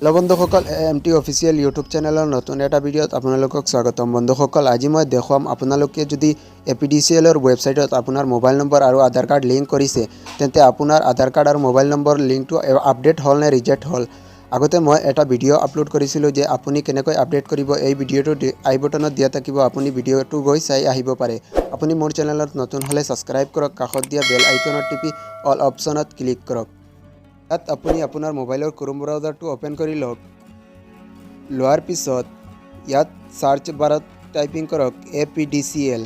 Hello बंधुसकल MT official YouTube channel नतुन एटा भिडिओत आपनालोকক स्वागतम। बंधुसकल आज मैं देखुवाम आपनालोके जदि एपीडीसीएलर वेबसाइटत आपनार मोबाइल नम्बर और आधार कार्ड लिंक करिसे तेंते आपनार आधार कार्ड और मोबाइल नम्बर लिंकटो आपडेट हल ने रिजेक्ट हल। आगते मैं एटा भिडिओ आपलोड करिसिलो जे आपुनि केनेকৈ आपडेट करिब এই ভিডিওটো আই বটনত দিয়া থাকিব আপুনি ভিডিওটো গৈ চাই আহিব পাৰে। আপুনি মোৰ চেনেলত নতুন হলে সাবস্ক্ৰাইব কৰক, কাষত দিয়া বেল আইকনত টিপি অল অপশনত ক্লিক কৰক। ইয়াত আপুনি আপোনাৰ মোবাইলৰ ক্ৰোম ব্ৰাউজাৰটো ওপেন কৰি লওক। লোৱাৰ পিছত ইয়াত সাৰ্চ বাৰত টাইপিং কৰক APDCL।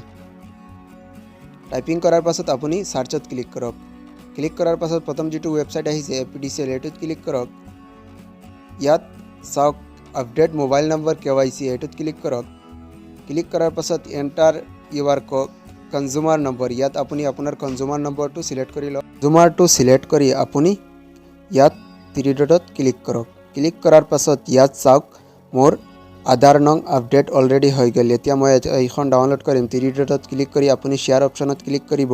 টাইপিং কৰাৰ পাছত আপুনি সাৰ্চত ক্লিক কৰক। ক্লিক কৰাৰ পাছত প্ৰথম যেটো ওয়েবসাইট আহিছে APDCL এটোত ক্লিক কৰক। ইয়াত চাওক আপডেট মোবাইল নম্বৰ KYC এটোত ক্লিক কৰক। ক্লিক কৰাৰ পাছত এন্টাৰ ইউৰ কনজ্যুমাৰ নম্বৰ, ইয়াত আপুনি আপোনাৰ কনজ্যুমাৰ নম্বৰটো সিলেক্ট কৰি লওক। কনজ্যুমাৰটো সিলেক্ট কৰি আপুনি ইয়াত থ্ৰী ডটত ক্লিক কৰক। ক্লিক কৰাৰ পাছত ইয়াত চাওক মোৰ আধাৰ নং আপডেট অলৰেডি হৈ গ'ল। এতিয়া মই এইখন ডাউনলোড কৰিম। থ্ৰী ডটত ক্লিক কৰি আপুনি শেয়াৰ অপশনত ক্লিক কৰিব।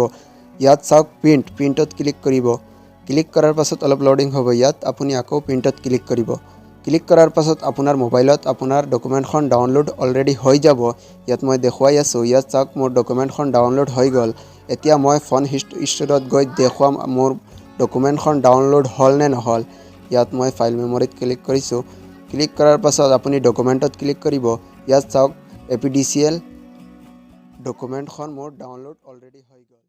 ইয়াত চাওক প্ৰিণ্টত ক্লিক কৰিব। ক্লিক কৰাৰ পাছত অলপ লোডিং হ'ব। ইয়াত আপুনি আকৌ প্ৰিণ্টত ক্লিক কৰিব। ক্লিক কৰাৰ পাছত আপোনাৰ মোবাইলত আপোনাৰ ডকুমেণ্টখন ডাউনলোড অলৰেডি হৈ যাব। ইয়াত মই দেখুৱাই আছোঁ। ইয়াত চাওক মোৰ ডকুমেণ্টখন ডাউনলোড হৈ গ'ল। এতিয়া মই ফোন হিষ্ট্ৰীত গৈ দেখুৱাম মোৰ ডকুমেণ্টখন ডাউনলোড হল নে নহল। ইয়াত মই ফাইল মেমৰিত ক্লিক কৰিছোঁ। ক্লিক কৰাৰ পাছত আপুনি ডকুমেণ্টত ক্লিক কৰিব। ইয়াত চাওক APDCL ডকুমেণ্টখন মোৰ ডাউনলোড অলৰেডি হৈ গ'ল।